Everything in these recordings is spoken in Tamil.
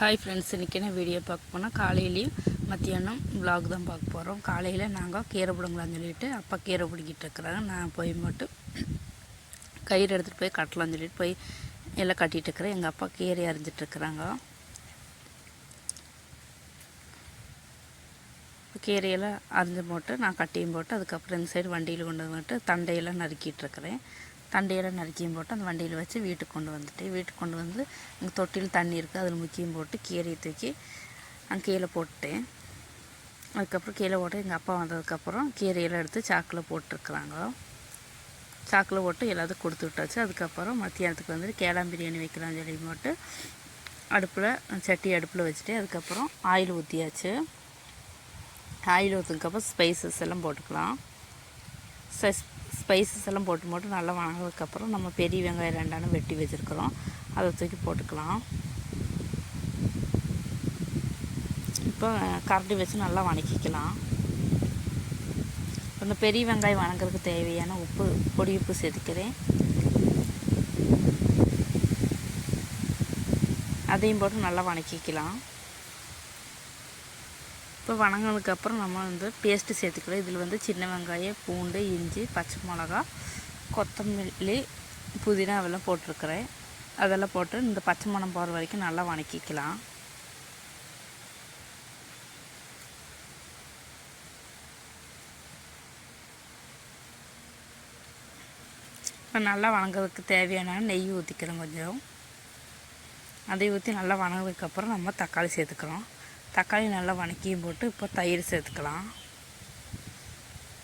ஹாய் ஃப்ரெண்ட்ஸ், இன்றைக்கி என்ன வீடியோ பார்க்க போனால் காலையிலையும் மத்தியானம் விலாக் தான் பார்க்க போகிறோம். காலையில் நாங்கள் கீரை பிடுங்கலான்னு சொல்லிட்டு அப்பா கீரை பிடிக்கிட்டு இருக்கிறாங்க. நான் போய் மட்டும் கயிறு எடுத்துகிட்டு போய் கட்டலான்னு சொல்லிட்டு போய் எல்லாம் கட்டிகிட்டு இருக்கிறேன். எங்கள் அப்பா கீரை அரிஞ்சிட்ருக்குறாங்க. கீரையெல்லாம் அரிஞ்சு போட்டு நான் கட்டியும் போட்டு அதுக்கப்புறம் இந்த சைடு வண்டியில் கொண்டு வந்துட்டு தண்டையெல்லாம் நறுக்கிட்டுருக்கிறேன். தண்டையெல்லாம் நறுக்கியும் போட்டு அந்த வண்டியில் வச்சு வீட்டுக்கு கொண்டு வந்துட்டேன். வீட்டுக்கு கொண்டு வந்து இங்கே தொட்டியில் தண்ணி இருக்குது, அதில் முக்கியம் போட்டு கீரையை தூக்கி அங்கே கீழே போட்டேன். அதுக்கப்புறம் கீழே போட்டு எங்கள் அப்பா வந்ததுக்கப்புறம் கீரையெல்லாம் எடுத்து சாக்கில் போட்டுருக்குறாங்க. சாக்கில் போட்டு எல்லாத்துக்கும் கொடுத்து விட்டாச்சு. அதுக்கப்புறம் மத்தியானத்துக்கு வந்துட்டு கேளாம் பிரியாணி வைக்கலாம்னு சொல்லி போட்டு அடுப்பில் சட்டி அடுப்பில் வச்சுட்டு அதுக்கப்புறம் ஆயில் ஊற்றியாச்சு. ஆயில் ஊற்றுனதுக்கப்புறம் ஸ்பைசஸ் எல்லாம் போட்டுக்கலாம். ஸ்பைசஸ் எல்லாம் போட்டு நல்லா வணங்கினதுக்கப்புறம் நம்ம பெரிய வெங்காயம் 2 வெட்டி வச்சுருக்குறோம், அதை தூக்கி போட்டுக்கலாம். இப்போ கரண்டி வச்சு நல்லா வணக்கிக்கலாம். இந்த பெரிய வெங்காயம் வணங்குறதுக்கு தேவையான உப்பு, பொடி உப்பு சேர்த்துக்கிறேன். அதையும் போட்டு நல்லா வணக்கிக்கலாம். இப்போ வணங்கினதுக்கப்புறம் நம்ம பேஸ்ட்டு சேர்த்துக்கலாம். இதில் சின்ன வெங்காயம், பூண்டு, இஞ்சி, பச்சை மிளகா, கொத்தமல்லி, புதினா அதெல்லாம் போட்டிருக்கிறேன். அதெல்லாம் போட்டு இந்த பச்சை மணம் போகிற வரைக்கும் நல்லா வணக்கிக்கலாம். இப்போ நல்லா வணங்கிறதுக்கு தேவையான நெய் ஊற்றிக்கிறோம் கொஞ்சம். அதை ஊற்றி நல்லா வணங்கினதுக்கப்புறம் நம்ம தக்காளி சேர்த்துக்கிறோம். தக்காளி நல்லா வணக்கியும் போட்டு இப்போ தயிர் சேர்த்துக்கலாம்.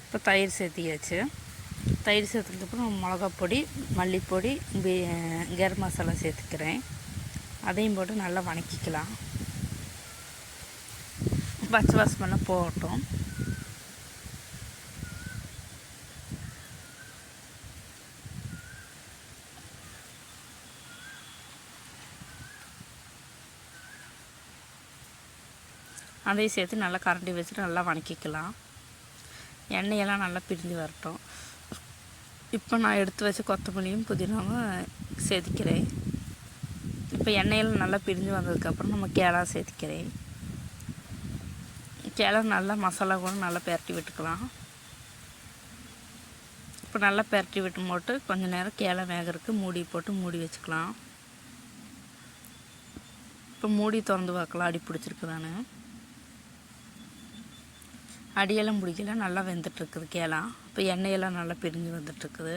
இப்போ தயிர் சேர்த்தியாச்சு. தயிர் சேர்த்ததுக்கப்புறம் மிளகாப்பொடி, மல்லிப்பொடி, கரம் மசாலா சேர்த்துக்கிறேன். அதையும் போட்டு நல்லா வணக்கிக்கலாம். பச்சை வாசமெல்லாம் போகட்டும். அதையும் சேர்த்து நல்லா கரண்டி வச்சுட்டு நல்லா வணக்கிக்கலாம். எண்ணெயெல்லாம் நல்லா பிரிஞ்சு வரட்டும். இப்போ நான் எடுத்து வச்சு கொத்தமல்லியும் புதினாவும் சேர்த்திக்கிறேன். இப்போ எண்ணெயெல்லாம் நல்லா பிரிஞ்சு வந்ததுக்கப்புறம் நம்ம கேளா சேர்த்திக்கிறேன். கேளா நல்லா மசாலா கூட நல்லா பெரட்டி விட்டுக்கலாம். இப்போ நல்லா பெரட்டி விட்டு போட்டு கொஞ்சம் நேரம் கேளா வேகிறதுக்கு மூடி போட்டு மூடி வச்சுக்கலாம். இப்போ மூடி திறந்து பார்க்கலாம் அடி பிடிச்சிருக்குதானு. அடியெல்லாம் பிடிக்கல, நல்லா வெந்துட்டுருக்குது கேலாம். இப்போ எண்ணெயெல்லாம் நல்லா பிரிஞ்சு வந்துட்டுருக்குது.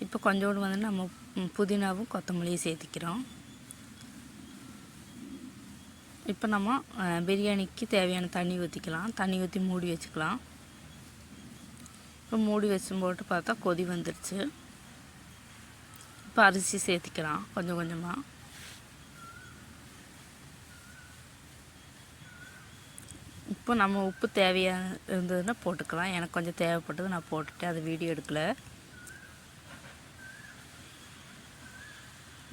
இப்போ கொஞ்சோண்டு நம்ம புதினாவும் கொத்தமல்லியும் சேர்த்திக்கிறோம். இப்போ நம்ம பிரியாணிக்கு தேவையான தண்ணி ஊற்றிக்கலாம். தண்ணி ஊற்றி மூடி வச்சுக்கலாம். இப்போ மூடி வச்சு போட்டு பார்த்தா கொதி வந்துடுச்சு. இப்போ அரிசி சேர்த்திக்கலாம் கொஞ்சம் கொஞ்சமாக. இப்போ நம்ம உப்பு தேவையான இருந்ததுன்னா போட்டுக்கலாம். எனக்கு கொஞ்சம் தேவைப்பட்டது நான் போட்டுட்டேன், அது வீடியோ எடுக்கலை.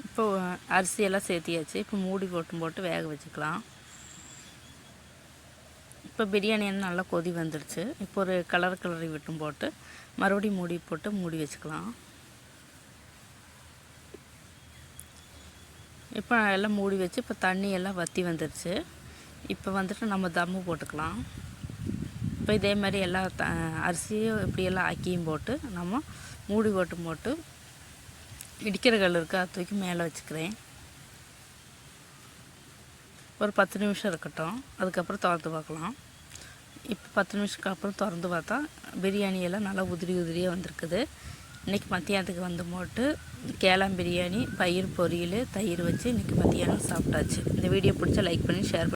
இப்போ அரிசியெல்லாம் சேர்த்தியாச்சு. இப்போ மூடி போட்டு வேக வச்சுக்கலாம். இப்போ பிரியாணி நல்லா கொதி வந்துடுச்சு. இப்போ ஒரு கிளறி விட்டும் போட்டு மறுபடியும் மூடி போட்டு மூடி வச்சுக்கலாம். இப்போ எல்லாம் மூடி வச்சு இப்போ தண்ணி எல்லாம் வற்றி வந்துடுச்சு. இப்போ நம்ம தம்மு போட்டுக்கலாம். இப்போ இதே மாதிரி எல்லா அரிசியும் இப்படியெல்லாம் ஆக்கியும் போட்டு நம்ம மூடி போட்டு இடிக்கிற கல் இருக்குது, அதை தூக்கி மேலே வச்சுக்கிறேன். ஒரு 10 நிமிஷம் இருக்கட்டும். அதுக்கப்புறம் திறந்து பார்க்கலாம். இப்போ 10 நிமிஷத்துக்கு அப்புறம் திறந்து பார்த்தா பிரியாணியெல்லாம் நல்லா உதிரியாக வந்திருக்குது. இன்றைக்கி மத்தியானத்துக்கு போட்டு கேளாம் பிரியாணி, பயிர் பொரியல், தயிர் வச்சு இன்றைக்கி மத்தியானம் சாப்பிட்டாச்சு. இந்த வீடியோ பிடிச்சா லைக் பண்ணி ஷேர் பண்ணி